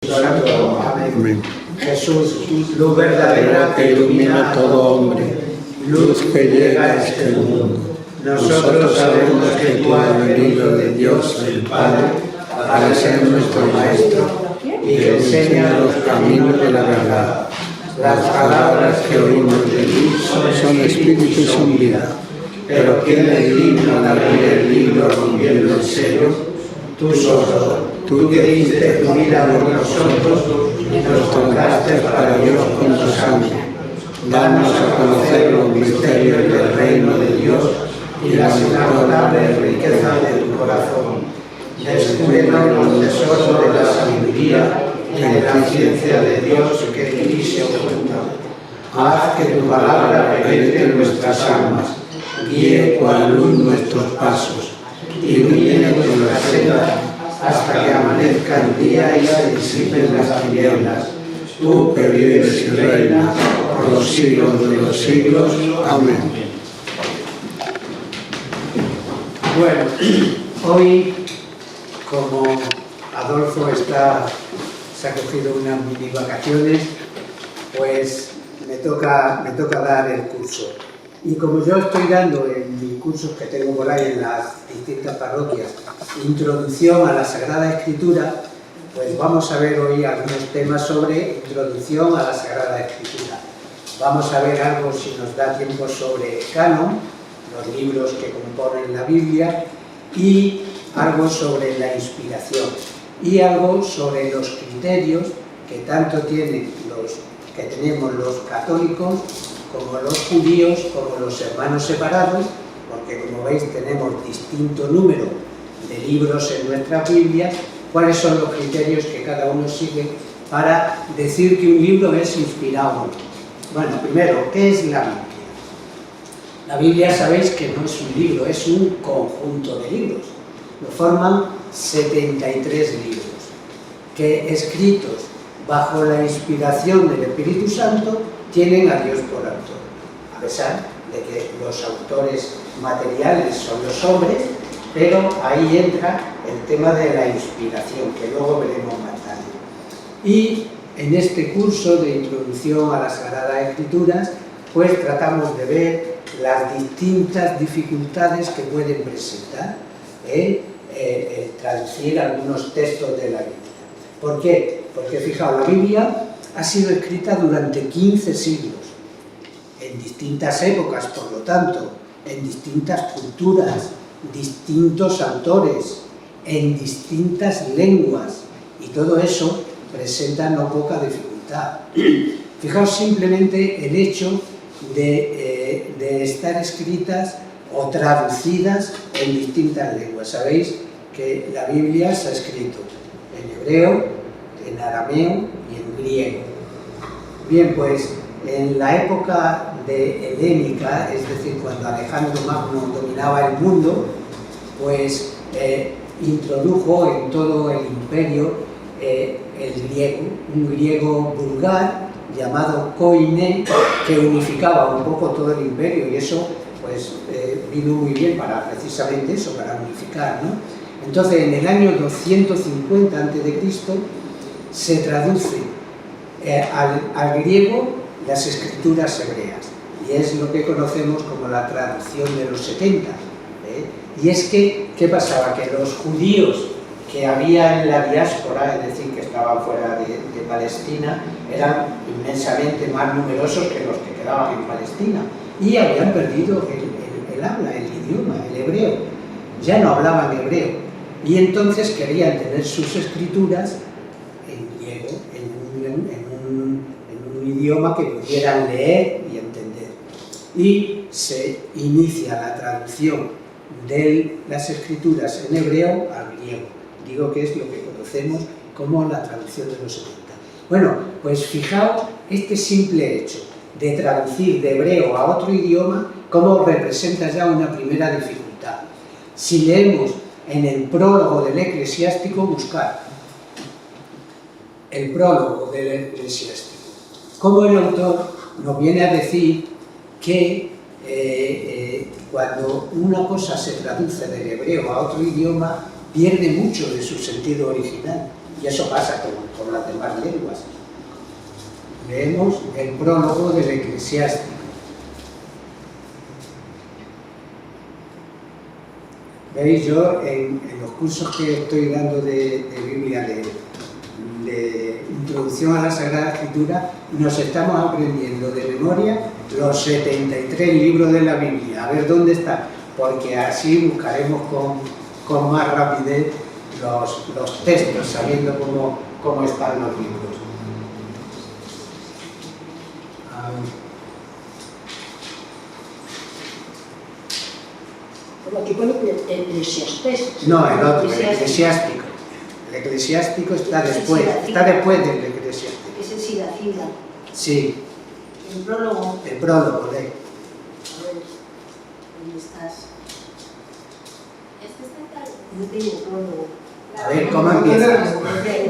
Santo. Amén. Jesús, luz verdadera que ilumina a todo hombre, luz que llega a este mundo. Nosotros sabemos que tú has venido de Dios el Padre para ser nuestro Maestro y que enseña los caminos de la verdad. Las palabras que oímos de ti son espíritu y son vida. Pero ¿quién es digno de abrir el libro rompiendo el sello? Tú solo, tú que diste tu vida por nosotros y nos tocaste para Dios con tu sangre. Danos a conocer los misterios del reino de Dios y las inagotables riquezas de tu corazón. Descúbrenos los tesoros de la sabiduría y de la ciencia de Dios que en ti se oculta. Haz que tu palabra penetre en nuestras almas, guíe cual luz nuestros pasos, ilumine nuestras sendas hasta que amanezca el día y se disipen las tinieblas. Tú que vives y reinas por los siglos de los siglos. Amén. Bueno, hoy, como Adolfo se ha cogido unas mini vacaciones, pues me toca dar el curso. Y como yo estoy dando en mis cursos que tengo por ahí en las distintas parroquias, introducción a la Sagrada Escritura, pues vamos a ver hoy algunos temas sobre introducción a la Sagrada Escritura. Vamos a ver algo, si nos da tiempo, sobre canon, los libros que componen la Biblia, y algo sobre la inspiración, y algo sobre los criterios que tanto tienen que tenemos los católicos, como los judíos, como los hermanos separados, porque como veis tenemos distinto número de libros en nuestra Biblia. ¿Cuáles son los criterios que cada uno sigue para decir que un libro es inspirado? Bueno, primero, ¿qué es la Biblia? La Biblia sabéis que no es un libro, es un conjunto de libros. Lo forman 73 libros, que escritos bajo la inspiración del Espíritu Santo tienen a Dios por autor, a pesar de que los autores materiales son los hombres, pero ahí entra el tema de la inspiración, que luego veremos más tarde. Y en este curso de introducción a las Sagradas Escrituras, pues tratamos de ver las distintas dificultades que pueden presentar el traducir algunos textos de la Biblia. ¿Por qué? Porque fijaos, la Biblia ha sido escrita durante 15 siglos, en distintas épocas, por lo tanto, en distintas culturas, distintos autores, en distintas lenguas, y todo eso presenta no poca dificultad. Fijaos simplemente el hecho de estar escritas o traducidas en distintas lenguas. Sabéis que la Biblia se ha escrito en hebreo, en arameo y en griego. Bien, pues en la época helénica, es decir, cuando Alejandro Magno dominaba el mundo, pues introdujo en todo el imperio el griego, un griego vulgar llamado koiné, que unificaba un poco todo el imperio, y eso pues vino muy bien para precisamente eso, para unificar, ¿no? Entonces, en el año 250 a.C. se traduce al griego las escrituras hebreas, y es lo que conocemos como la traducción de los 70. Y es que, ¿qué pasaba? Que los judíos que había en la diáspora, es decir, que estaban fuera de Palestina, eran inmensamente más numerosos que los que quedaban en Palestina, y habían perdido el habla, el idioma, el hebreo. Ya no hablaban hebreo, y entonces querían tener sus escrituras en griego, en un idioma que pudieran leer y entender. Y se inicia la traducción de las escrituras en hebreo al griego. Digo que es lo que conocemos como la traducción de los 70. Bueno, pues fijaos este simple hecho de traducir de hebreo a otro idioma, cómo representa ya una primera dificultad. Si leemos en el prólogo del Eclesiástico, buscar el prólogo del Eclesiástico, como el autor nos viene a decir que cuando una cosa se traduce del hebreo a otro idioma, pierde mucho de su sentido original. Y eso pasa con las demás lenguas. Leemos el prólogo del Eclesiástico. Veis, yo en los cursos que estoy dando de Biblia, de introducción a la Sagrada Escritura, nos estamos aprendiendo de memoria los 73 libros de la Biblia, a ver dónde están, porque así buscaremos con más rapidez los textos, sabiendo cómo están los libros. Como aquí pone Eclesiastés. No, el otro, el Eclesiástico. El Eclesiástico está después del Eclesiástico. Es el Siracida. Sí. El prólogo. El prólogo, lee. A ver, ¿dónde estás? No tengo el prólogo. A ver, ¿cómo empieza?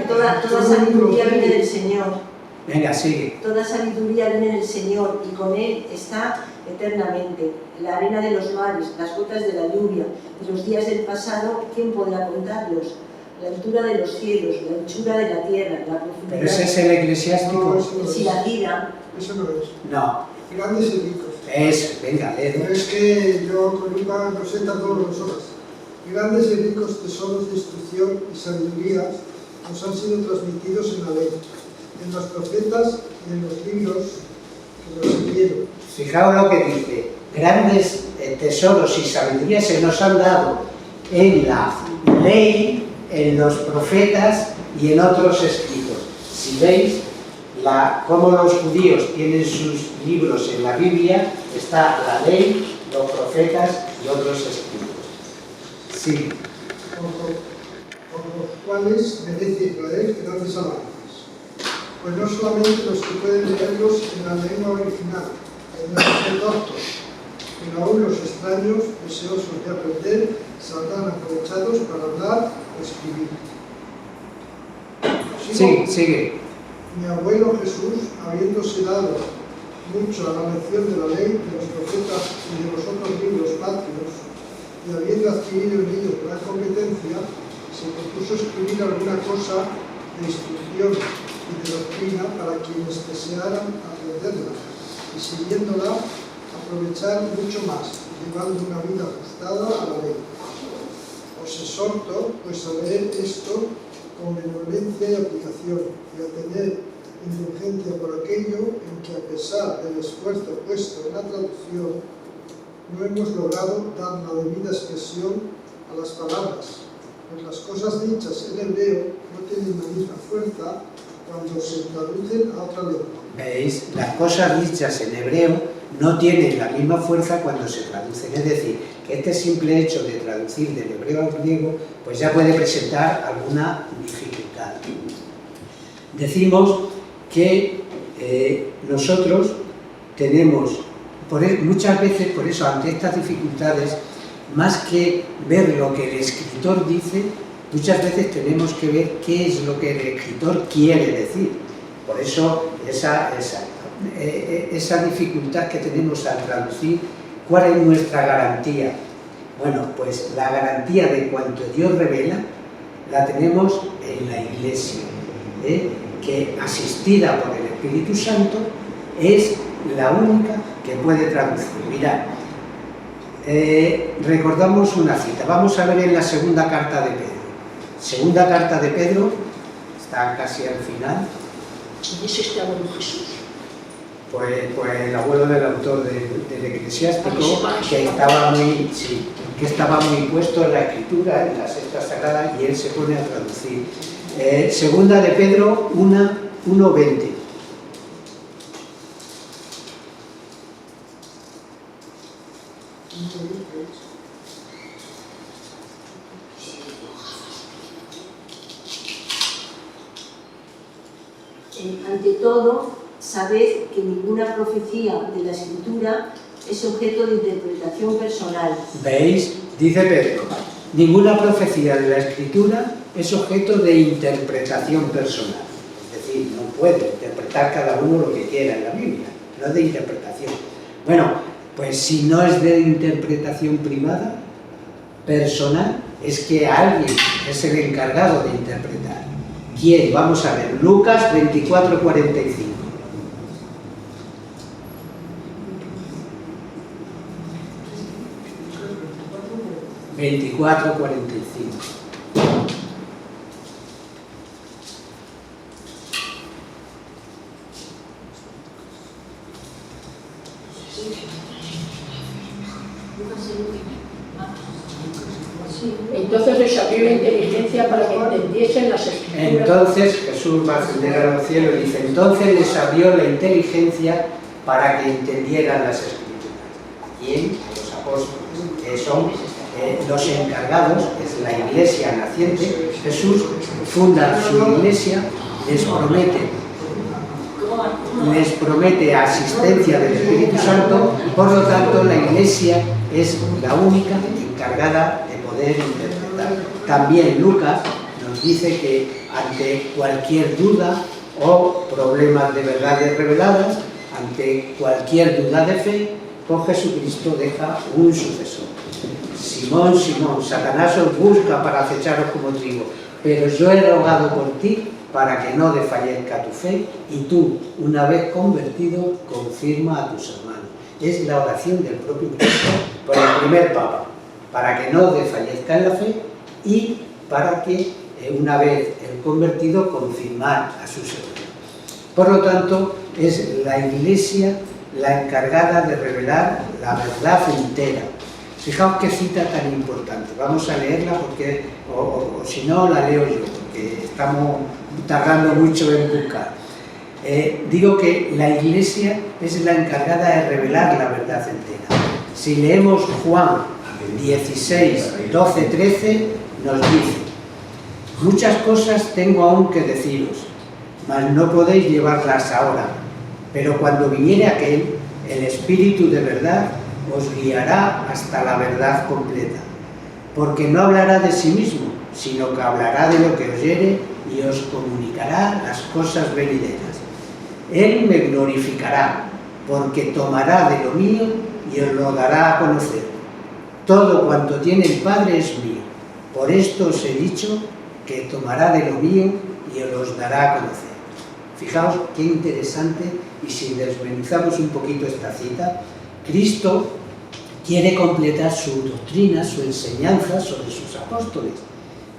Toda sabiduría viene del Señor. Venga, sigue. Toda sabiduría viene del Señor y con Él está eternamente. La arena de los mares, las gotas de la lluvia y los días del pasado, ¿quién podrá contarlos? La altura de los cielos, la anchura de la tierra, la profundidad. ¿Pero ese es el Eclesiástico? No, El Siracida. eso no es. No. Grandes y ricos. Es, venga, Pero lee. es que yo con Luca presenta todos los horas. Grandes y ricos tesoros de instrucción y sabiduría nos han sido transmitidos en la ley, en los profetas y en los libros que nos siguieron. Fijaos lo que dice. Grandes tesoros y sabiduría se nos han dado en la ley, en los profetas y en otros escritos. Si veis cómo los judíos tienen sus libros en la Biblia, está la ley, los profetas y otros escritos. Sí. Por los cuales merece Israel grandes alabanzas. Pues no solamente los que pueden leerlos en la lengua original, en el doctor, pero aún los extraños, deseosos de aprender, saldrán aprovechados para hablar o escribir. Sigue. Mi abuelo Jesús, habiéndose dado mucho a la lección de la ley, de los profetas y de los otros libros patrios, y habiendo adquirido en ellos gran competencia, se propuso escribir alguna cosa de instrucción y de doctrina para quienes desearan aprenderla, y siguiéndola, aprovechar mucho más, llevando una vida ajustada a la ley. Os exhorto, pues, a leer esto con benevolencia y aplicación, y a tener indulgencia por aquello en que, a pesar del esfuerzo puesto en la traducción, no hemos logrado dar la debida expresión a las palabras, pues las cosas dichas en hebreo no tienen la misma fuerza cuando se traducen a otra lengua. ¿Veis? Las cosas dichas en hebreo no tienen la misma fuerza cuando se traducen. Es decir, que este simple hecho de traducir del hebreo al griego, pues ya puede presentar alguna dificultad. Decimos que nosotros tenemos, muchas veces, por eso, ante estas dificultades, más que ver lo que el escritor dice, muchas veces tenemos que ver qué es lo que el escritor quiere decir. Por eso, esa dificultad que tenemos al traducir, ¿cuál es nuestra garantía? Bueno, pues la garantía de cuanto Dios revela la tenemos en la Iglesia, que asistida por el Espíritu Santo es la única que puede traducir. Mirad, recordamos una cita, vamos a ver en la segunda carta de Pedro. Segunda carta de Pedro, está casi al final. ¿Quién es este abuelo Jesús? Pues el abuelo del autor del Eclesiástico, que estaba muy puesto en la Escritura, en la Sexta Sagrada, y él se pone a traducir. Segunda de Pedro 1:20. Ante todo, sabed que ninguna profecía de la Escritura es objeto de interpretación personal. ¿Veis? Dice Pedro, ninguna profecía de la Escritura es objeto de interpretación personal. Es decir, no puede interpretar cada uno lo que quiera en la Biblia, no es de interpretación. Bueno, pues si no es de interpretación privada, personal, es que alguien es el encargado de interpretar. ¿Quién? Vamos a ver, Lucas 24:45. Entonces les abrió la inteligencia para que entendiesen las escrituras. Entonces Jesús va a ascender a los cielos y dice, entonces les abrió la inteligencia para que entendieran las escrituras. ¿Quién? Los apóstoles, que son los encargados, es la iglesia naciente. Jesús funda su iglesia, les promete asistencia del Espíritu Santo, por lo tanto la iglesia es la única encargada de poder interpretar. También Lucas nos dice que ante cualquier duda o problemas de verdades reveladas, ante cualquier duda de fe, con Jesucristo deja un sucesor. Simón, Simón, Satanás os busca para acecharos como trigo, pero yo he rogado por ti para que no desfallezca tu fe, y tú, una vez convertido, confirma a tus hermanos. Es la oración del propio Cristo por el primer Papa, para que no desfallezca en la fe y para que, una vez el convertido, confirmar a sus hermanos. Por lo tanto, es la Iglesia la encargada de revelar la verdad entera. Fijaos qué cita tan importante. Vamos a leerla porque, o si no, la leo yo, porque estamos tardando mucho en buscar. Digo que la Iglesia es la encargada de revelar la verdad entera. Si leemos Juan 16, 12, 13, nos dice: muchas cosas tengo aún que deciros, mas no podéis llevarlas ahora. Pero cuando viniere aquel, el Espíritu de verdad, os guiará hasta la verdad completa. Porque no hablará de sí mismo, sino que hablará de lo que oyere y os comunicará las cosas venideras. Él me glorificará, porque tomará de lo mío y os lo dará a conocer. Todo cuanto tiene el Padre es mío. Por esto os he dicho que tomará de lo mío y os los dará a conocer. Fijaos qué interesante, y si desmenuzamos un poquito esta cita, Cristo quiere completar su doctrina, su enseñanza sobre sus apóstoles,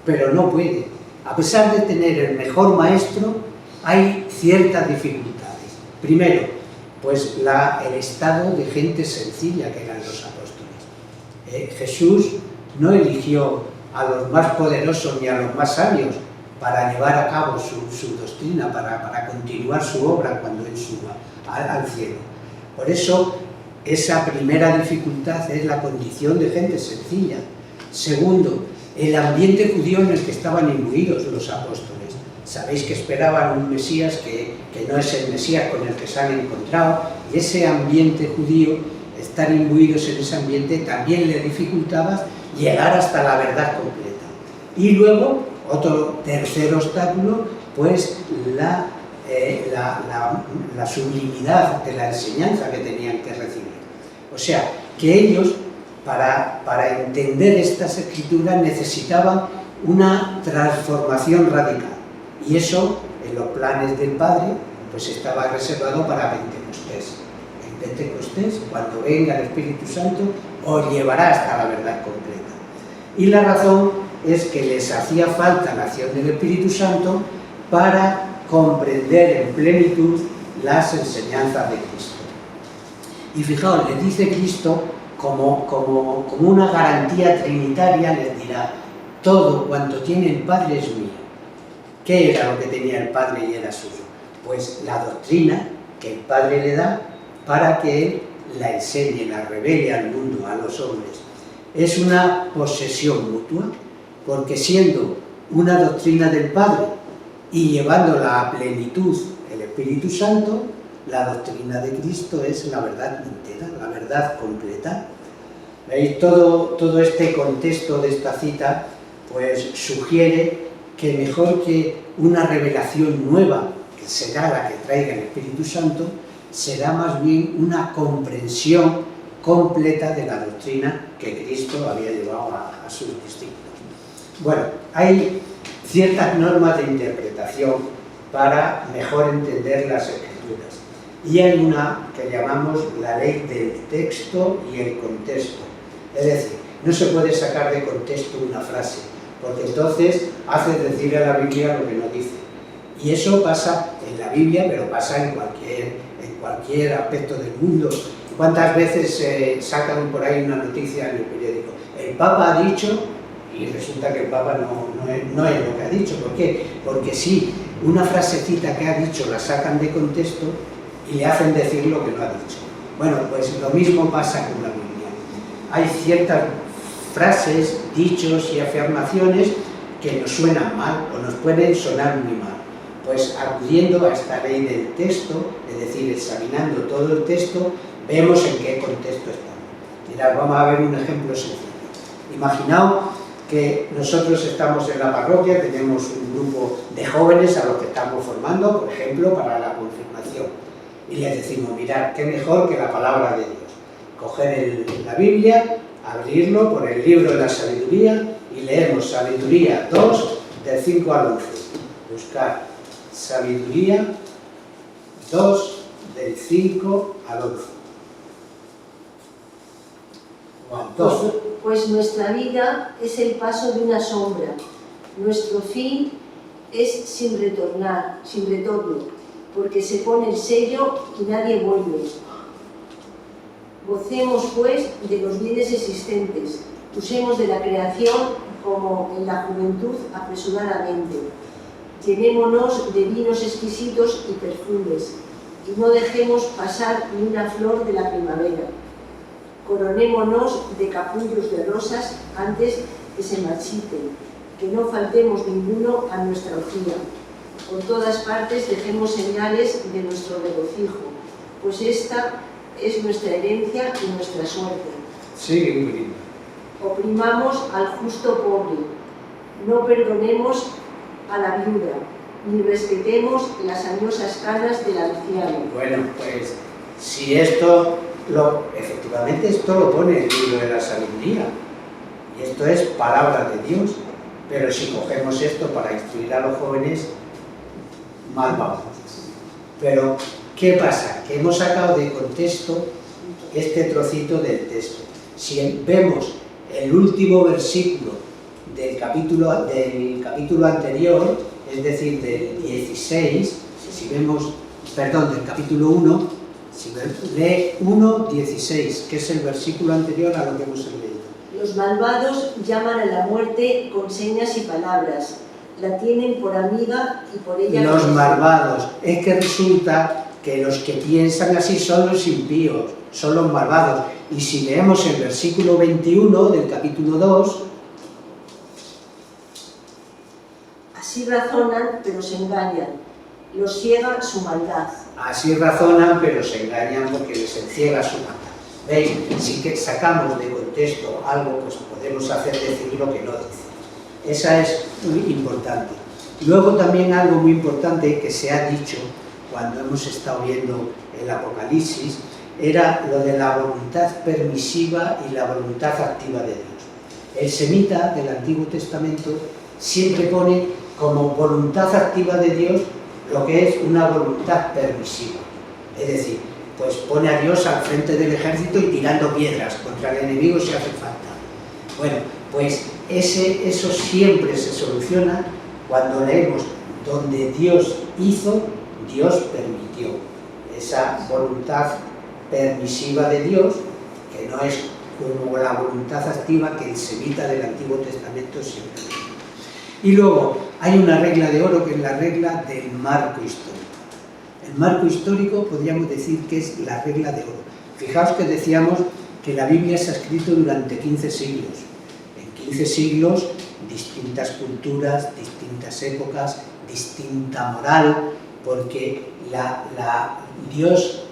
pero no puede. A pesar de tener el mejor maestro, hay ciertas dificultades. Primero, pues el estado de gente sencilla que eran los apóstoles. Jesús no eligió a los más poderosos ni a los más sabios para llevar a cabo su doctrina, para continuar su obra cuando Él suba al cielo. Por eso, esa primera dificultad es la condición de gente sencilla. Segundo, el ambiente judío en el que estaban imbuidos los apóstoles. Sabéis que esperaban un Mesías que no es el Mesías con el que se han encontrado, y ese ambiente judío, estar imbuidos en ese ambiente, también le dificultaba llegar hasta la verdad completa. Y luego, otro tercer obstáculo, pues la sublimidad de la enseñanza que tenían que recibir. O sea, que ellos, para entender estas escrituras, necesitaban una transformación radical. Y eso, en los planes del Padre, pues estaba reservado para Pentecostés. En Pentecostés, cuando venga el Espíritu Santo, os llevará hasta la verdad completa. Y la razón es que les hacía falta la acción del Espíritu Santo para comprender en plenitud las enseñanzas de Cristo. Y fijaos, les dice Cristo como una garantía trinitaria, les dirá: todo cuanto tiene el Padre es mío. ¿Qué era lo que tenía el Padre y era suyo? Pues la doctrina que el Padre le da para que Él la enseñe, la revele al mundo, a los hombres. Es una posesión mutua, porque siendo una doctrina del Padre y llevándola a plenitud el Espíritu Santo, la doctrina de Cristo es la verdad entera, la verdad completa. ¿Veis? Todo este contexto de esta cita pues sugiere que mejor que una revelación nueva, que será la que traiga el Espíritu Santo, será más bien una comprensión completa de la doctrina que Cristo había llevado a sus discípulos. Bueno, hay ciertas normas de interpretación para mejor entender las escrituras. Y hay una que llamamos la ley del texto y el contexto. Es decir, no se puede sacar de contexto una frase, porque entonces hace decir a la Biblia lo que no dice. Y eso pasa en la Biblia, pero pasa en cualquier aspecto del mundo. ¿Cuántas veces sacan por ahí una noticia en el periódico? El Papa ha dicho, y resulta que el Papa no es lo que ha dicho. ¿Por qué? Porque si una frasecita que ha dicho la sacan de contexto y le hacen decir lo que no ha dicho. Bueno, pues lo mismo pasa con la Biblia. Hay ciertas frases, dichos y afirmaciones que nos suenan mal o nos pueden sonar muy mal. Pues acudiendo a esta ley del texto, es decir, examinando todo el texto, vemos en qué contexto estamos. Mirad, vamos a ver un ejemplo sencillo. Imaginaos que nosotros estamos en la parroquia, tenemos un grupo de jóvenes a los que estamos formando, por ejemplo, para la confirmación. Y les decimos, mirad, qué mejor que la palabra de Dios. Coger la Biblia, abrirlo por el libro de la sabiduría y leemos Sabiduría 2, del 5 al 11. Buscar Sabiduría 2, del 5 al 11. Pues nuestra vida es el paso de una sombra. Nuestro fin es sin retorno, porque se pone el sello y nadie vuelve. Gocemos, pues, de los bienes existentes. Usemos de la creación como en la juventud apresuradamente. Llenémonos de vinos exquisitos y perfumes, y no dejemos pasar ni una flor de la primavera. Coronémonos de capullos de rosas antes que se marchiten, que no faltemos ninguno a nuestra orgía. Por todas partes dejemos señales de nuestro regocijo, pues esta es nuestra herencia y nuestra suerte. Sigue muy lindo. Oprimamos al justo pobre, no perdonemos a la viuda, ni respetemos las añosas canas del anciano. Bueno, pues si efectivamente esto lo pone el libro de la sabiduría, y esto es palabra de Dios, pero si cogemos esto para instruir a los jóvenes, mal vamos. Pero, ¿qué pasa? Que hemos sacado de contexto este trocito del texto. Si vemos el último versículo del capítulo anterior, es decir, del 16, del capítulo 1, si lee 1:16, que es el versículo anterior a lo que hemos leído. Los malvados llaman a la muerte con señas y palabras, la tienen por amiga y por ella... Los malvados, es que resulta que los que piensan así son los impíos, son los malvados. Y si leemos el versículo 21 del capítulo 2... Así razonan, pero se engañan, los ciega su maldad. Así razonan, pero se engañan porque les enciega su maldad. ¿Veis? Si que sacamos de contexto algo, pues podemos hacer decir lo que no dice. Esa es muy importante. Luego también algo muy importante que se ha dicho cuando hemos estado viendo el Apocalipsis, era lo de la voluntad permisiva y la voluntad activa de Dios. El semita del Antiguo Testamento siempre pone como voluntad activa de Dios lo que es una voluntad permisiva. Es decir, pues pone a Dios al frente del ejército y tirando piedras contra el enemigo si hace falta. Bueno, pues eso siempre se soluciona cuando leemos donde Dios hizo, Dios permitió. Esa voluntad permisiva de Dios, que no es como la voluntad activa que el semita del Antiguo Testamento siempre tiene. Y luego hay una regla de oro que es la regla del marco histórico. El marco histórico podríamos decir que es la regla de oro. Fijaos que decíamos que la Biblia se ha escrito durante 15 siglos. En 15 siglos, distintas culturas, distintas épocas, distinta moral, porque Dios,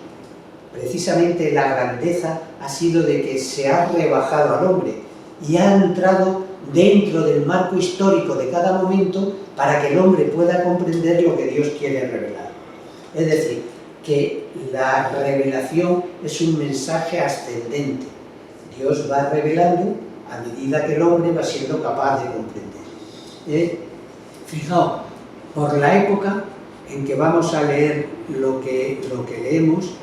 precisamente la grandeza ha sido de que se ha rebajado al hombre y ha entrado dentro del marco histórico de cada momento para que el hombre pueda comprender lo que Dios quiere revelar. Es decir, que la revelación es un mensaje ascendente. Dios va revelando a medida que el hombre va siendo capaz de comprender. Fijaos, por la época en que vamos a leer lo que leemos,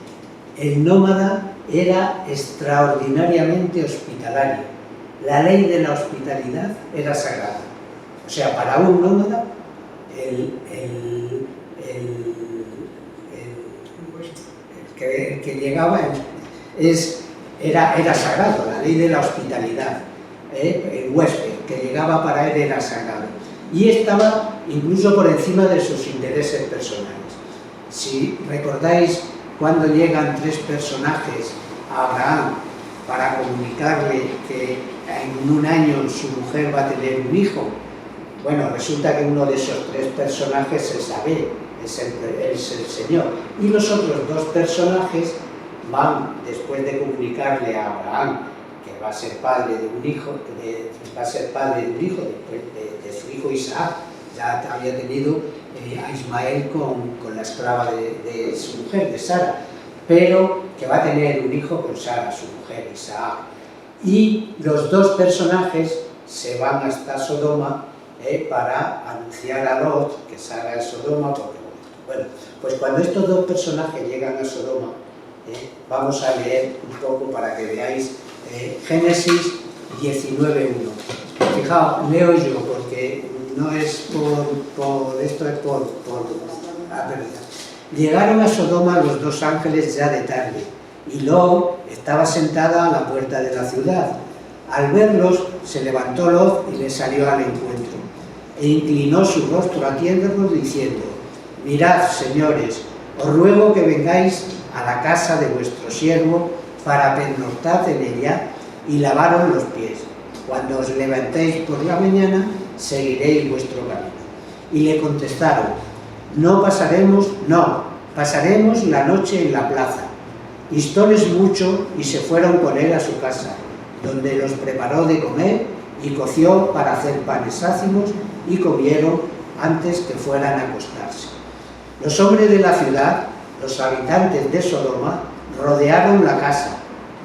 el nómada era extraordinariamente hospitalario. La ley de la hospitalidad era sagrada. O sea, para un nómada, el que llegaba era sagrado, la ley de la hospitalidad. El huésped que llegaba para él era sagrado. Y estaba incluso por encima de sus intereses personales. Si recordáis cuando llegan 3 personajes a Abraham para comunicarle que en un año su mujer va a tener un hijo, bueno, resulta que uno de esos 3 personajes es Abel, es el Señor, y los otros 2 personajes van, después de comunicarle a Abraham que va a ser padre de un hijo, después de su hijo Isaac. Ya había tenido a Ismael con la esclava de su mujer, de Sara, pero que va a tener un hijo con Sara, su mujer, Isaac. Y los 2 personajes se van hasta Sodoma para anunciar a Lot que salga de Sodoma. Bueno, pues cuando estos 2 personajes llegan a Sodoma, vamos a leer un poco para que veáis Génesis 19:1. Fijaos, leo yo porque no es esto es por verdad. Llegaron a Sodoma los 2 ángeles ya de tarde, y Lot estaba sentada a la puerta de la ciudad. Al verlos, se levantó Lot y le salió al encuentro, e inclinó su rostro a tierra diciendo: mirad, señores, os ruego que vengáis a la casa de vuestro siervo para pernoctar en ella, y lavaros los pies. Cuando os levantéis por la mañana, seguiréis vuestro camino. Y le contestaron: pasaremos la noche en la plaza. Instóles mucho y se fueron con él a su casa, donde los preparó de comer y coció para hacer panes ácimos, y comieron antes que fueran a acostarse. Los hombres de la ciudad, los habitantes de Sodoma, rodearon la casa,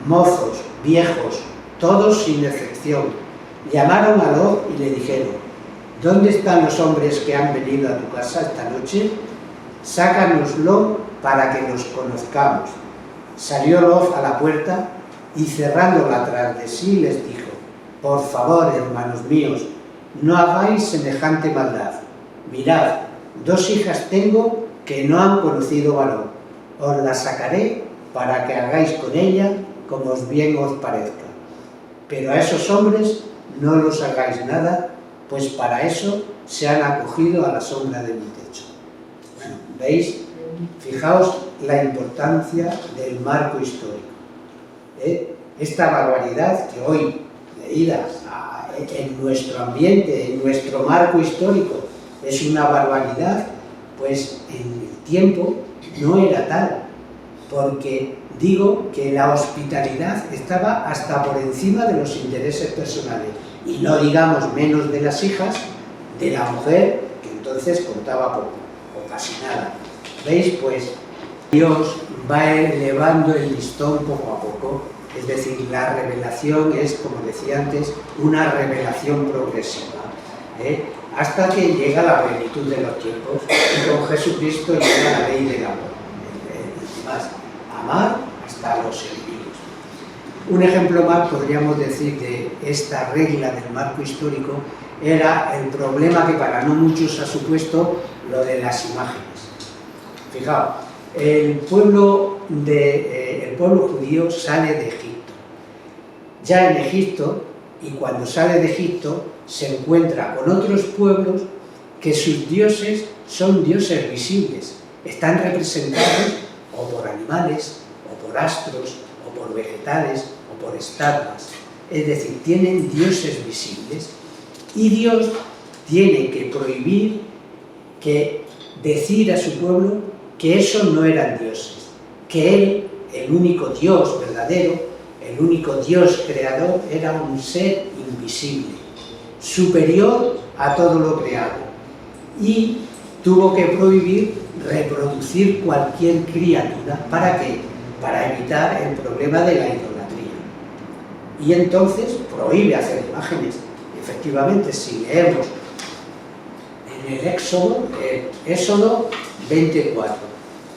mozos, viejos, todos sin excepción. Llamaron a Lot y le dijeron: ¿dónde están los hombres que han venido a tu casa esta noche? Sácanoslo para que los conozcamos. Salió Lot a la puerta y, cerrándola tras de sí, les dijo: por favor, hermanos míos, no hagáis semejante maldad. Mirad, 2 hijas tengo que no han conocido varón. Os las sacaré para que hagáis con ella como bien os parezca. Pero a esos hombres no los hagáis nada, pues para eso se han acogido a la sombra de mi techo. Bueno, ¿veis? Fijaos la importancia del marco histórico. Esta barbaridad que hoy, leída en nuestro ambiente, en nuestro marco histórico, es una barbaridad, pues en el tiempo no era tal, porque digo que la hospitalidad estaba hasta por encima de los intereses personales, y no digamos menos de las hijas, de la mujer, que entonces contaba poco, o casi nada. ¿Veis? Pues Dios va elevando el listón poco a poco, es decir, la revelación es, como decía antes, una revelación progresiva, hasta que llega la plenitud de los tiempos, y con Jesucristo llega la ley del amor, amar hasta los enemigos. Un ejemplo más, podríamos decir, de esta regla del marco histórico era el problema que para no muchos ha supuesto lo de las imágenes. Fijaos, el pueblo judío sale de Egipto. Ya en Egipto, y cuando sale de Egipto, se encuentra con otros pueblos que sus dioses son dioses visibles. Están representados o por animales, o por astros, o por vegetales, o por estatuas. Es decir, tienen dioses visibles, y Dios tiene que prohibir, que decir a su pueblo que esos no eran dioses, que Él, el único Dios verdadero, el único Dios creador, era un ser invisible, superior a todo lo creado, y tuvo que prohibir reproducir cualquier criatura. ¿Para qué? Para evitar el problema de la idolatría. Y entonces prohíbe hacer imágenes. Efectivamente, si leemos en el Éxodo 24.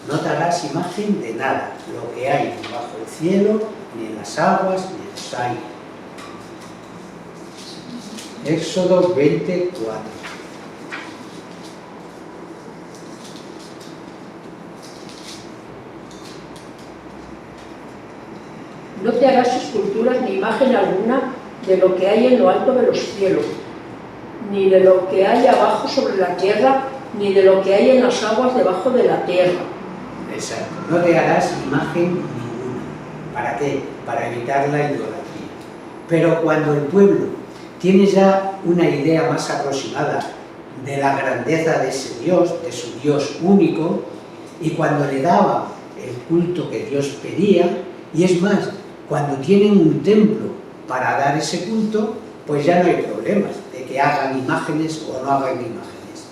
No te harás imagen de nada, lo que hay bajo el cielo, ni en las aguas, ni en los aires. Éxodo 24. No te harás esculturas ni imagen alguna de lo que hay en lo alto de los cielos, ni de lo que hay abajo sobre la tierra, ni de lo que hay en las aguas debajo de la tierra. Exacto. No te harás imagen ninguna. ¿Para qué? Para evitar la idolatría. Pero cuando el pueblo tiene ya una idea más aproximada de la grandeza de ese Dios, de su Dios único, y cuando le daba el culto que Dios pedía, y es más, cuando tienen un templo para dar ese culto, pues ya no hay problemas de que hagan imágenes o no hagan imágenes.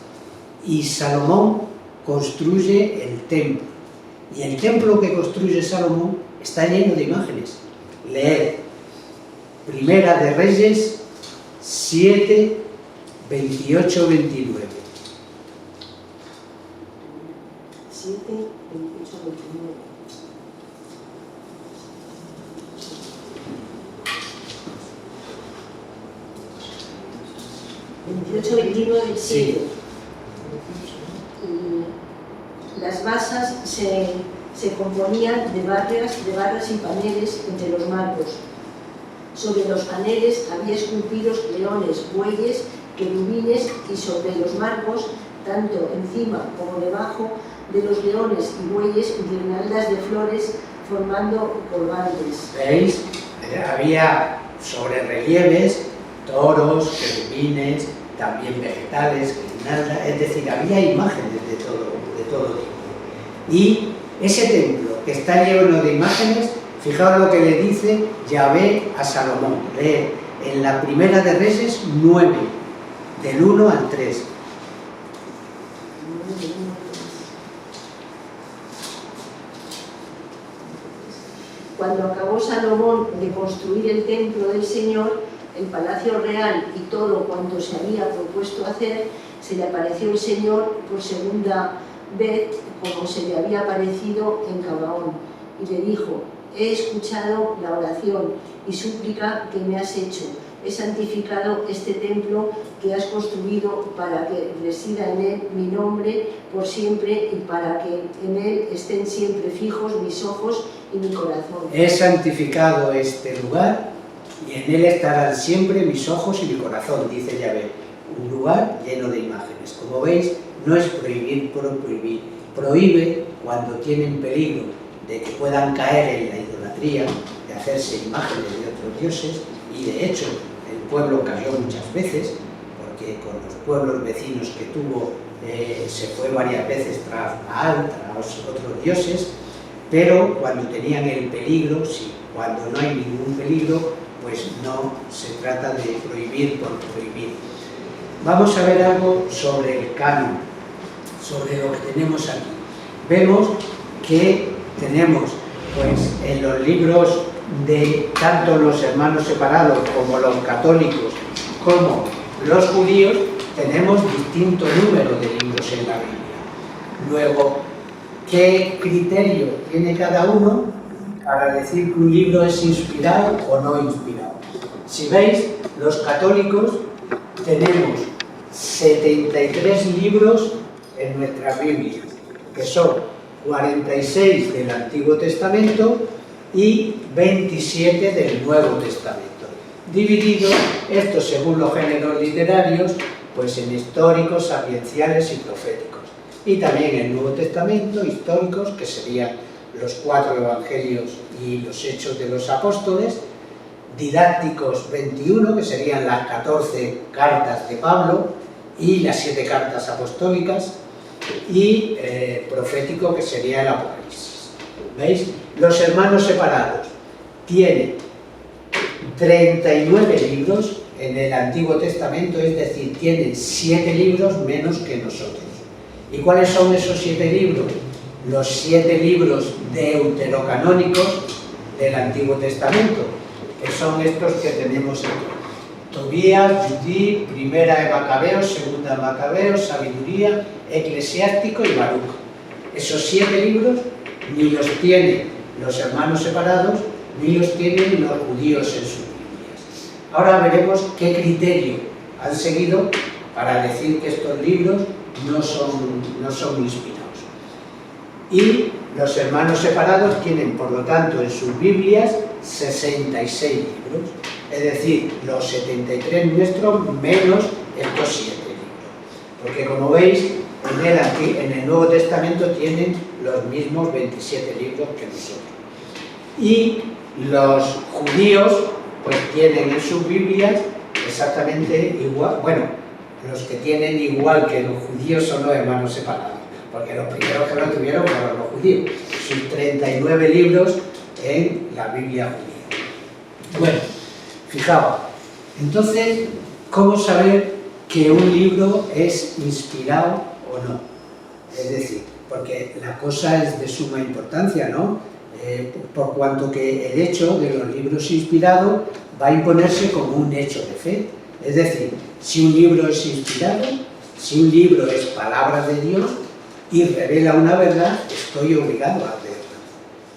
Y Salomón construye el templo. Y el templo que construye Salomón está lleno de imágenes. Leed Primera de Reyes 7, 28, 29. 7, 28, 29. Sí. Las basas se componían de barras y paneles entre los marcos. Sobre los paneles había esculpidos leones, bueyes, querubines y sobre los marcos, tanto encima como debajo de los leones y bueyes, guirnaldas de flores formando colgantes. ¿Veis? Había sobre relieves, toros, querubines, también vegetales, guirnaldas, es decir, había imágenes de todo tipo. Y ese templo que está lleno de imágenes, fijaos lo que le dice Yahvé a Salomón. Lee en la Primera de Reyes 9, del 1 al 3. Cuando acabó Salomón de construir el templo del Señor, el palacio real y todo cuanto se había propuesto hacer, se le apareció el Señor por segunda vez como se le había aparecido en Gabaón, y le dijo: he escuchado la oración y súplica que me has hecho, he santificado este templo que has construido para que resida en él mi nombre por siempre y para que en él estén siempre fijos mis ojos y mi corazón. He santificado este lugar y en él estarán siempre mis ojos y mi corazón, dice Yahvé. Un lugar lleno de imágenes. Como veis, no es prohibir por prohibir. Prohíbe cuando tienen peligro de que puedan caer en la idolatría, de hacerse imágenes de otros dioses, y de hecho el pueblo cayó muchas veces, porque con los pueblos vecinos que tuvo se fue varias veces tras Baal, tras otros dioses, pero cuando tenían el peligro, sí. Cuando no hay ningún peligro, pues no se trata de prohibir por prohibir. Vamos a ver algo sobre el canon, sobre lo que tenemos aquí. Vemos que tenemos, pues, en los libros de tanto los hermanos separados como los católicos, como los judíos, tenemos distinto número de libros en la Biblia. Luego, ¿qué criterio tiene cada uno para decir que un libro es inspirado o no inspirado? Si veis, los católicos tenemos 73 libros en nuestra Biblia, que son 46 del Antiguo Testamento y 27 del Nuevo Testamento. Dividido, esto según los géneros literarios, pues en históricos, sapienciales y proféticos. Y también el Nuevo Testamento, históricos, que serían los 4 evangelios y los hechos de los apóstoles, didácticos 21, que serían las 14 cartas de Pablo y las 7 cartas apostólicas, y profético, que sería el Apocalipsis. ¿Veis? Los hermanos separados tienen 39 libros en el Antiguo Testamento, es decir, tienen 7 libros menos que nosotros. ¿Y cuáles son esos 7 libros? Los 7 libros deuterocanónicos del Antiguo Testamento, que son estos que tenemos aquí. Tobías, Judí, Primera de Macabeos, Segunda de Macabeos, Sabiduría, Eclesiástico y Baruch. Esos 7 libros ni los tienen los hermanos separados, ni los tienen los judíos en sus Biblias. Ahora veremos qué criterio han seguido para decir que estos libros no son inspirados. Y los hermanos separados tienen, por lo tanto, en sus Biblias 66 libros, es decir, los 73 nuestros menos estos 7 libros. Porque como veis, en el Nuevo Testamento tienen los mismos 27 libros que nosotros. Y los judíos pues tienen en sus Biblias exactamente igual, bueno, los que tienen igual que los judíos son los hermanos separados, porque los primeros que lo tuvieron fueron los judíos, sus 39 libros en la Biblia judía. Bueno, fijaos, entonces, ¿cómo saber que un libro es inspirado o no? Es decir, porque la cosa es de suma importancia, ¿no? Por cuanto que el hecho de los libros inspirados va a imponerse como un hecho de fe. Es decir, si un libro es inspirado, si un libro es palabra de Dios y revela una verdad, estoy obligado a creerlo.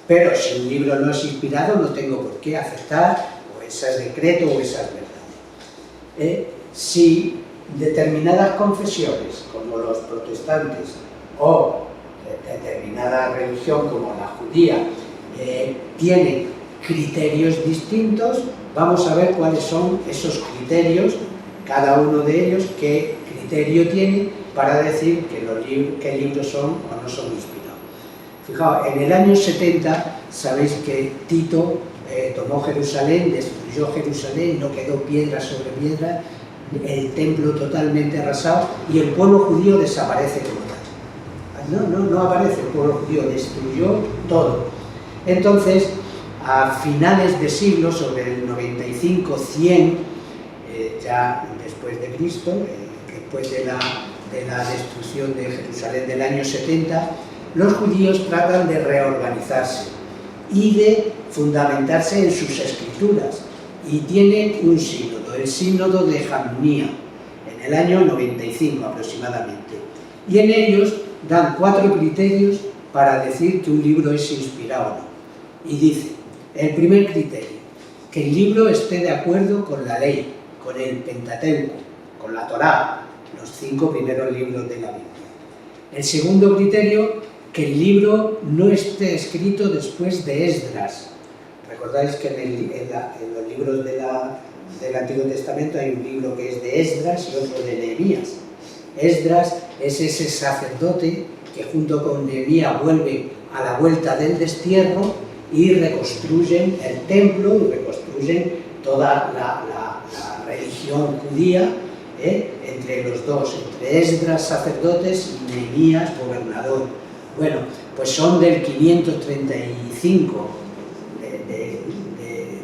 Pero si un libro no es inspirado, no tengo por qué aceptar o ese decreto o esas verdades. Si determinadas confesiones, como los protestantes, o determinada religión, como la judía, tienen criterios distintos, vamos a ver cuáles son esos criterios, cada uno de ellos, qué criterio tiene para decir que libros son o no son inspirados. Fijaos, en el año 70, sabéis que Tito tomó Jerusalén, destruyó Jerusalén, no quedó piedra sobre piedra, el templo totalmente arrasado y el pueblo judío desaparece como tal. No aparece el pueblo judío, destruyó todo. Entonces, a finales de siglo, sobre el 95-100, ya después de Cristo, después de la destrucción de Jerusalén del año 70, los judíos tratan de reorganizarse y de fundamentarse en sus escrituras, y tienen un sínodo, el sínodo de Jamnia, en el año 95 aproximadamente, y en ellos dan 4 criterios para decir que un libro es inspirado o no. Y dice, el primer criterio, que el libro esté de acuerdo con la ley, con el Pentateuco, con la Torá, los 5 primeros libros de la Biblia. El segundo criterio, que el libro no esté escrito después de Esdras. Recordáis que en los libros del Antiguo Testamento hay un libro que es de Esdras y otro de Nehemías. Esdras es ese sacerdote que junto con Nehemías vuelve a la vuelta del destierro y reconstruyen el templo y reconstruyen toda la religión judía, entre los dos, entre Esdras, sacerdotes, y Nehemías, gobernador. Bueno, pues son del 535,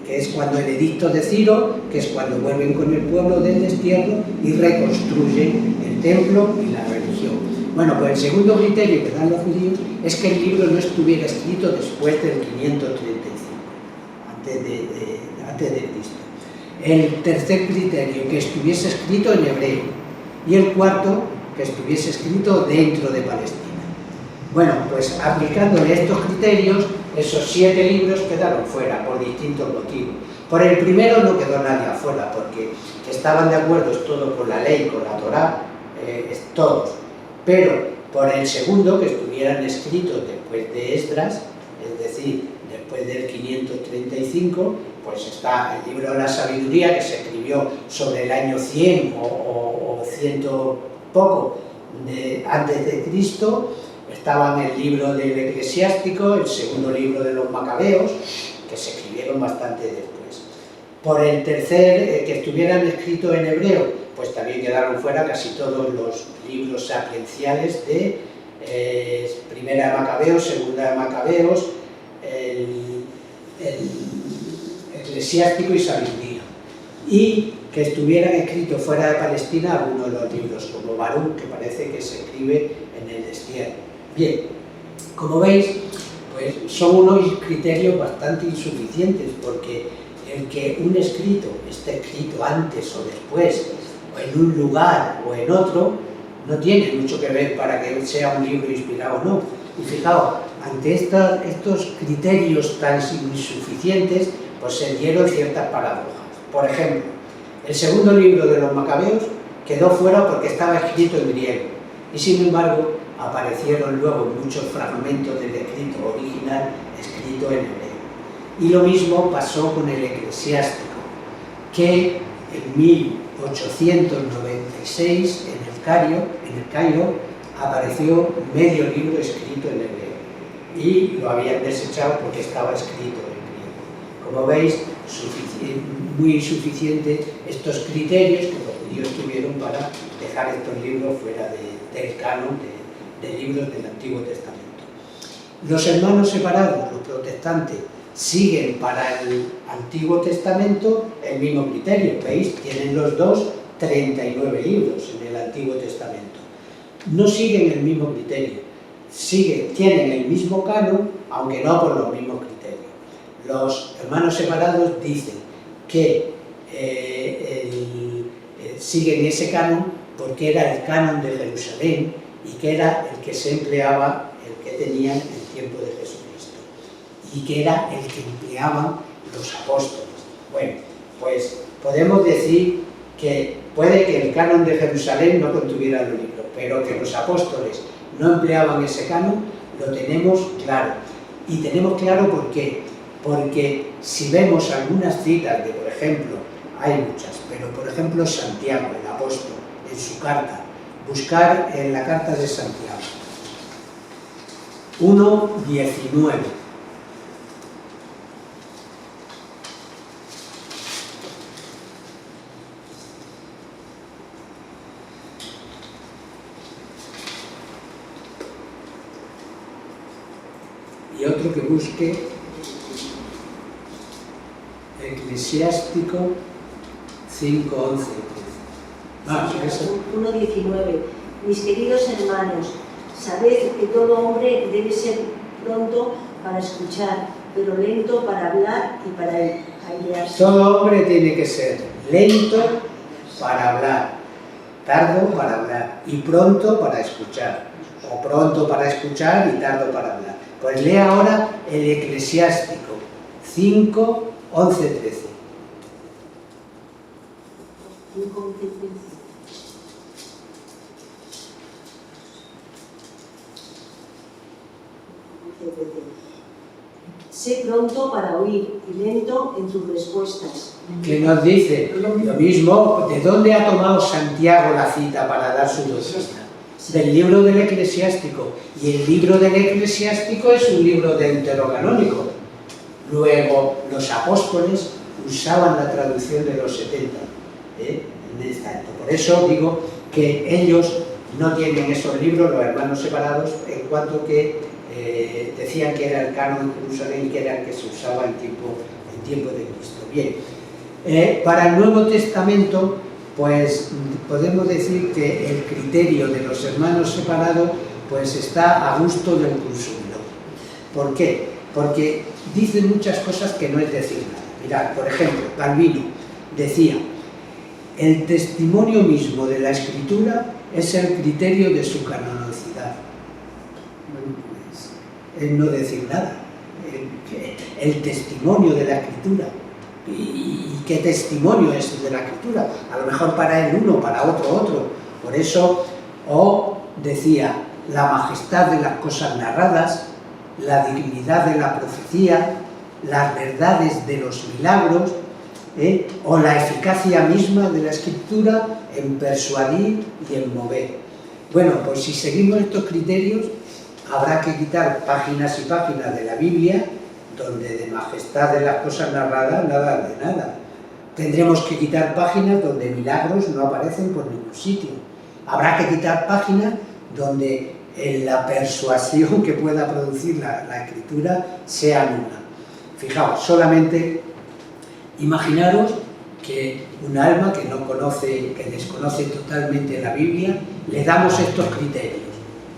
que es cuando el edicto de Ciro, que es cuando vuelven con el pueblo del destierro y reconstruyen el templo y la religión. Bueno, pues el segundo criterio que dan los judíos es que el libro no estuviera escrito después del 535, antes de Cristo. El tercer criterio, que estuviese escrito en hebreo. Y el cuarto, que estuviese escrito dentro de Palestina. Bueno, pues aplicándole estos criterios, esos 7 libros quedaron fuera por distintos motivos. Por el primero no quedó nadie afuera, porque estaban de acuerdo todos con la ley, con la Torá, todos. Pero por el segundo, que estuvieran escritos después de Esdras, es decir, después del 535, pues está el libro de la sabiduría, que se escribió sobre el año 100 o 100 poco antes de Cristo. Estaban el libro del Eclesiástico, el segundo libro de los Macabeos, que se escribieron bastante después. Por el tercer, que estuvieran escritos en hebreo, pues también quedaron fuera casi todos los libros sapienciales de Primera de Macabeos, Segunda de Macabeos, el Eclesiástico y Sabiduría. Y que estuvieran escritos fuera de Palestina algunos de los libros, como Baruch, que parece que se escribe en el destierro. Bien, como veis, pues son unos criterios bastante insuficientes, porque el que un escrito esté escrito antes o después, o en un lugar o en otro, no tiene mucho que ver para que sea un libro inspirado o no. Y fijaos, ante estos criterios tan insuficientes, pues se dieron ciertas paradojas. Por ejemplo, el segundo libro de los Macabeos quedó fuera porque estaba escrito en griego, y sin embargo aparecieron luego muchos fragmentos del escrito original escrito en hebreo. Y lo mismo pasó con el Eclesiástico, que en 1896 en el Cairo apareció medio libro escrito en hebreo, y lo habían desechado porque estaba escrito en griego. Como veis, muy insuficientes estos criterios que los judíos tuvieron para dejar estos libros fuera del canon de libros del Antiguo Testamento. Los hermanos separados, los protestantes, siguen para el Antiguo Testamento el mismo criterio. ¿Veis? Tienen los dos 39 libros en el Antiguo Testamento. No siguen el mismo criterio, tienen el mismo canon, aunque no por los mismos criterios. Los hermanos separados dicen que siguen ese canon porque era el canon de Jerusalén y que era el que se empleaba, el que tenían en tiempo de Jesucristo, y que era el que empleaban los apóstoles. Bueno, pues podemos decir que puede que el canon de Jerusalén no contuviera los libros, pero que los apóstoles no empleaban ese canon, lo tenemos claro. Y tenemos claro ¿por qué? Porque si vemos algunas citas de, por ejemplo, hay muchas, pero por ejemplo Santiago, el apóstol, en su carta, buscar en la carta de Santiago, 1:19. Y otro que busque Eclesiástico 5:11. 1:19. Mis queridos hermanos, sabed que todo hombre debe ser pronto para escuchar, pero lento para hablar y para airearse. Todo hombre tiene que ser lento para hablar, tardo para hablar y pronto para escuchar, o pronto para escuchar y tardo para hablar. Pues lea ahora el Eclesiástico 5:11-13. 5:11-13. Sé pronto para oír y lento en tus respuestas. Que nos dice lo mismo, ¿de dónde ha tomado Santiago la cita para dar su doctrina? Del libro del Eclesiástico. Y el libro del Eclesiástico es un libro deuterocanónico. Luego, los apóstoles usaban la traducción de los 70. En esta época. Por eso digo que ellos no tienen esos libros, los hermanos separados, en cuanto que decían que era el canon de Jerusalén y que era el que se usaba en tiempo de Cristo. Bien, para el Nuevo Testamento, pues podemos decir que el criterio de los hermanos separados pues está a gusto del consumidor. ¿Por qué? Porque dicen muchas cosas que no es decir nada. Mirad, por ejemplo, Calvino decía: el testimonio mismo de la Escritura es el criterio de su canonicidad. Es no decir nada. El testimonio de la Escritura. ¿Y qué testimonio es de la Escritura? A lo mejor para él uno, para otro. Por eso, decía, la majestad de las cosas narradas, la dignidad de la profecía, las verdades de los milagros, o la eficacia misma de la Escritura en persuadir y en mover. Bueno, pues si seguimos estos criterios, habrá que quitar páginas y páginas de la Biblia, donde de majestad de las cosas narradas nada de nada. Tendremos que quitar páginas donde milagros no aparecen por ningún sitio. Habrá que quitar páginas donde la persuasión que pueda producir la Escritura sea nula. Fijaos, solamente imaginaros que un alma que no conoce, que desconoce totalmente la Biblia, le damos estos criterios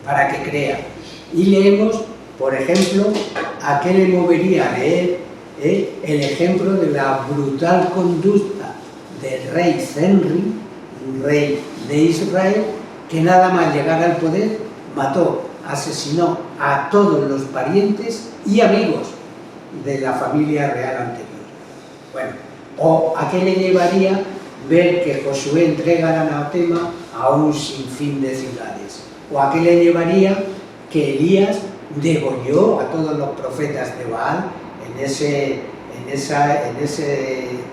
para que crea. Y leemos, por ejemplo, ¿a qué le movería a leer el ejemplo de la brutal conducta del rey Zenri, un rey de Israel, que nada más llegar al poder, mató, asesinó a todos los parientes y amigos de la familia real anterior. Bueno, ¿o a qué le llevaría ver que Josué entrega el anatema a un sinfín de ciudades? ¿O a qué le llevaría que Elías degolló a todos los profetas de Baal en ese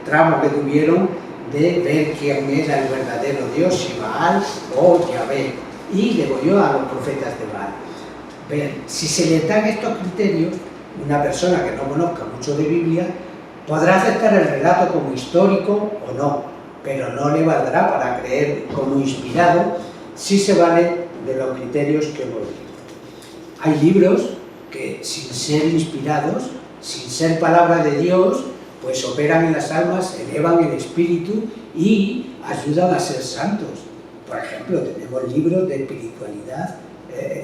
tramo que tuvieron de ver quién era el verdadero Dios, si Baal o Yahvé, y degolló a los profetas de Baal? Ver, si se le dan estos criterios, una persona que no conozca mucho de Biblia podrá aceptar el relato como histórico o no, pero no le valdrá para creer como inspirado si se vale de los criterios que hemos visto. Hay libros que, sin ser inspirados, sin ser palabra de Dios, pues operan en las almas, elevan el espíritu y ayudan a ser santos. Por ejemplo, tenemos libros de espiritualidad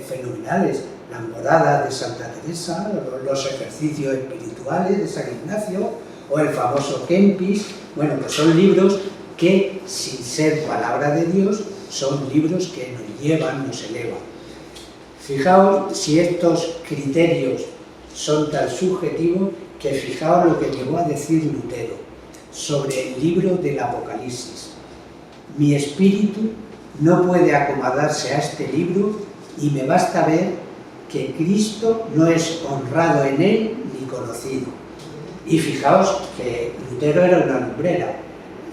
fenomenales, las moradas de Santa Teresa, los ejercicios espirituales de San Ignacio o el famoso Kempis. Bueno, pues son libros que, sin ser palabra de Dios, son libros que nos llevan, nos elevan. Fijaos si estos criterios son tan subjetivos que fijaos lo que llegó a decir Lutero sobre el libro del Apocalipsis. Mi espíritu no puede acomodarse a este libro y me basta ver que Cristo no es honrado en él ni conocido. Y fijaos que Lutero era una lumbrera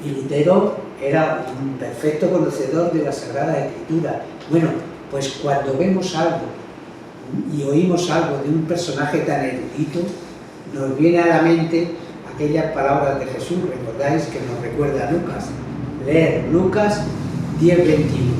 y Lutero era un perfecto conocedor de la Sagrada Escritura. Bueno, pues cuando vemos algo y oímos algo de un personaje tan erudito, nos viene a la mente aquellas palabras de Jesús, recordáis, que nos recuerda a Lucas. Leer Lucas 10:21.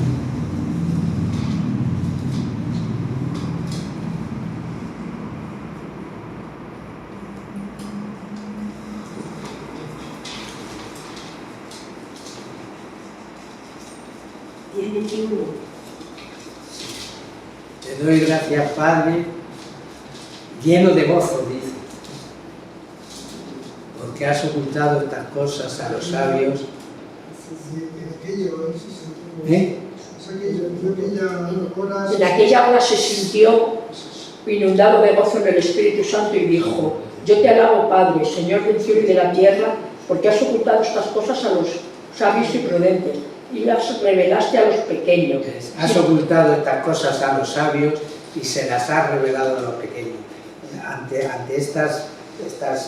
Te doy gracias, Padre, lleno de gozo, dice, porque has ocultado estas cosas a los sabios. En aquella hora se sintió inundado de gozo en el Espíritu Santo y dijo: yo te alabo, Padre, Señor del cielo y de la tierra, porque has ocultado estas cosas a los sabios y prudentes y las revelaste a los pequeños. Has ocultado estas cosas a los sabios y se las has revelado a los pequeños. Ante estas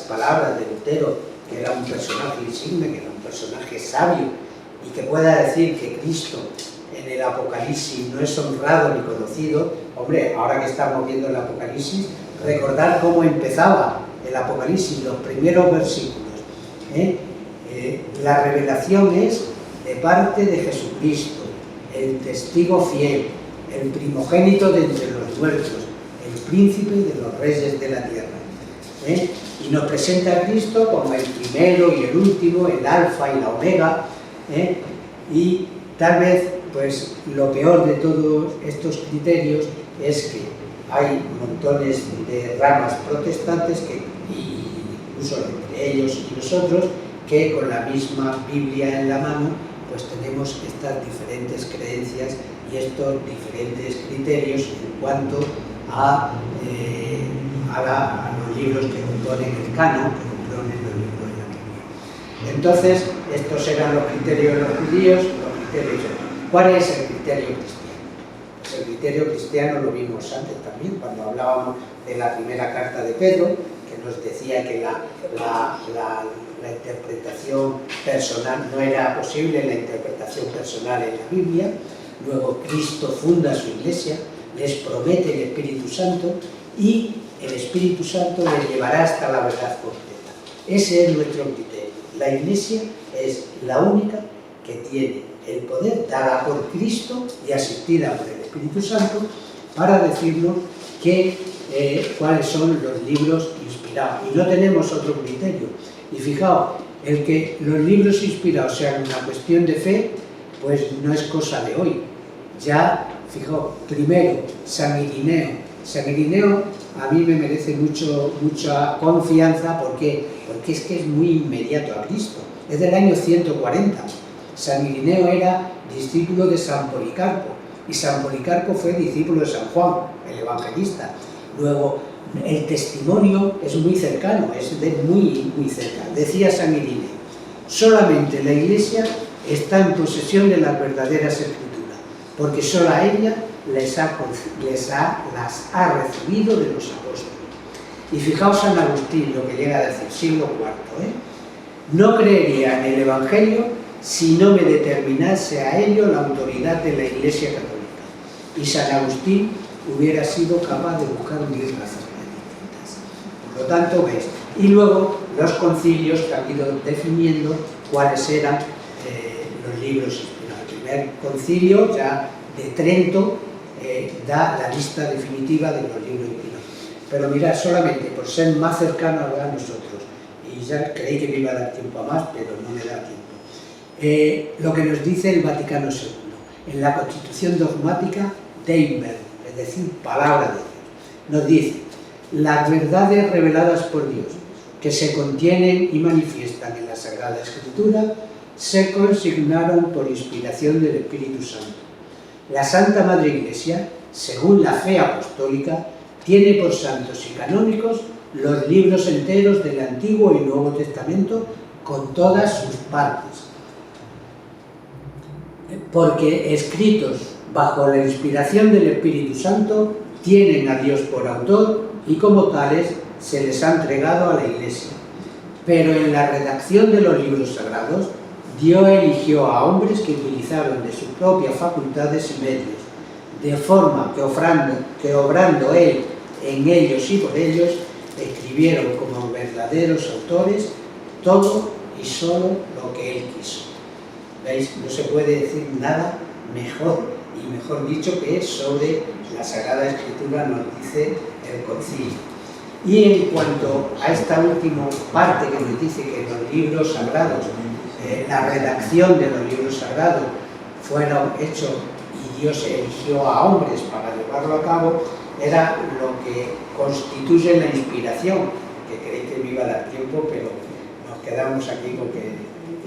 palabras de Lutero, que era un personaje insigne, que era un personaje sabio, y que pueda decir que Cristo en el Apocalipsis no es honrado ni conocido, hombre, ahora que estamos viendo el Apocalipsis, recordar cómo empezaba el Apocalipsis, los primeros versículos. La revelación es de parte de Jesucristo, el testigo fiel, el primogénito de entre los muertos, el príncipe de los reyes de la tierra. Y nos presenta a Cristo como el primero y el último, el alfa y la omega. Y tal vez, pues, lo peor de todos estos criterios es que hay montones de ramas protestantes, que incluso entre ellos y nosotros, que con la misma Biblia en la mano, pues tenemos estas diferentes creencias y estos diferentes criterios en cuanto a los libros que componen el canon, que componen los libros de la Biblia. Entonces, estos eran los criterios de los judíos, los criterios. ¿Cuál es el criterio cristiano? Pues el criterio cristiano lo vimos antes también, cuando hablábamos de la primera carta de Pedro, que nos decía que la interpretación personal no era posible, la interpretación personal en la Biblia. Luego Cristo funda su iglesia, les promete el Espíritu Santo y el Espíritu Santo les llevará hasta la verdad completa. Ese es nuestro criterio. La iglesia es la única que tiene el poder dada por Cristo y asistida por el Espíritu Santo para decirnos cuáles son los libros inspirados. Y no tenemos otro criterio. Y fijaos, el que los libros inspirados sean una cuestión de fe, pues no es cosa de hoy. Ya, fijaos, primero San Irineo San Irineo a mí me merece mucha confianza. ¿Por qué? Porque es que es muy inmediato a Cristo. Es del año 140. San Irineo era discípulo de San Policarpo, y San Policarpo fue discípulo de San Juan, el evangelista. Luego, el testimonio es muy cercano, es de muy cerca. Decía San Irineo: solamente la Iglesia está en posesión de las verdaderas escrituras, porque sola ella las ha recibido de los apóstoles. Y fijaos San Agustín, lo que llega a decir, siglo IV, no creería en el Evangelio si no me determinase a ello la autoridad de la Iglesia Católica. Y San Agustín hubiera sido capaz de buscar 10 razones distintas. Por lo tanto, ves. Y luego los concilios que han ido definiendo cuáles eran los libros inspirados. El primer concilio, ya de Trento, da la lista definitiva de los libros inspirados. Pero mirad, solamente por ser más cercano a nosotros, y ya creí que me iba a dar tiempo a más, pero no me da tiempo. Lo que nos dice el Vaticano II, en la Constitución Dogmática de Inver, es decir, palabra de Dios, nos dice: las verdades reveladas por Dios, que se contienen y manifiestan en la Sagrada Escritura, se consignaron por inspiración del Espíritu Santo. La Santa Madre Iglesia, según la fe apostólica, tiene por santos y canónicos los libros enteros del Antiguo y Nuevo Testamento con todas sus partes, porque escritos bajo la inspiración del Espíritu Santo tienen a Dios por autor y como tales se les ha entregado a la Iglesia. Pero en la redacción de los libros sagrados, Dios eligió a hombres que utilizaron de sus propias facultades y medios, de forma que obrando Él en ellos y por ellos, escribieron como verdaderos autores todo y solo lo que Él quiso. ¿Veis? No se puede decir nada mejor, y mejor dicho, que sobre la Sagrada Escritura nos dice el concilio. Y en cuanto a esta última parte que nos dice que los libros sagrados, la redacción de los libros sagrados fueron hechos y Dios eligió a hombres para llevarlo a cabo, era lo que constituye la inspiración, que creí que me iba a dar tiempo, pero nos quedamos aquí porque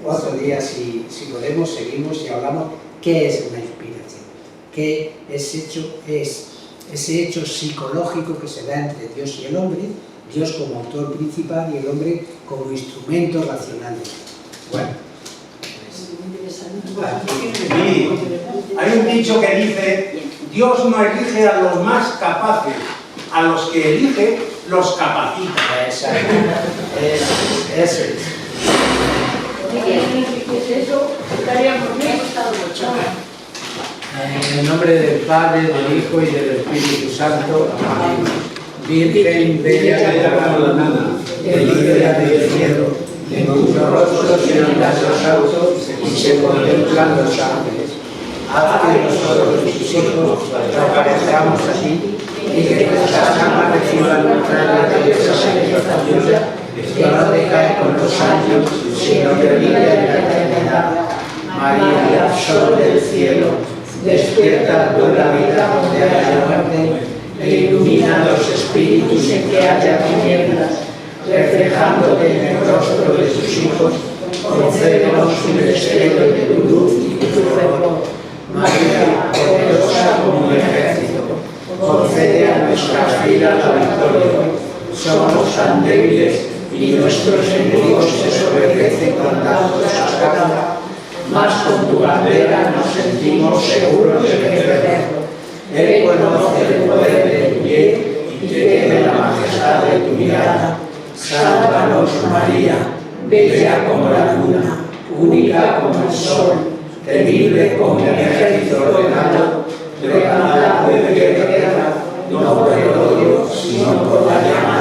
otro día, si podemos, seguimos y hablamos qué es la inspiración, qué es ese hecho psicológico que se da entre Dios y el hombre, Dios como autor principal y el hombre como instrumento racional. Bueno, sí, hay un dicho que dice: Dios no elige a los más capaces, a los que elige los capacita. Exacto. Eso es. Eso estaríamos bien. En el nombre del Padre, del Hijo y del Espíritu Santo. Amén. Virgen bella de la Madonna, que libera del cielo, en cuyo rostro se miran los altos y se contemplan los ángeles. Haz que nosotros, tus hijos, nos parezcamos a ti, y que nuestras almas reciban nuestra grandiosa satisfacción, que no decae con los años, sino que vive en la eternidad. María, sol del cielo, despierta tu la vida donde haya muerte, e ilumina los espíritus en que haya tinieblas, reflejándote en el rostro de tus hijos, concédenos un destello de tu luz y tu fervor. María, poderosa como un ejército, concede a nuestras filas la victoria. Somos tan débiles y nuestros enemigos se sobrecrecen con tanto sacada, mas con tu bandera nos sentimos seguros de vencerlo. Él conoce el poder de tu bien y teme la majestad de tu mirada. Sálvanos, María, bella como la luna, única como el sol, temible como un ejército ordenado, reclamado de guerra, no por el odio, sino por la llamada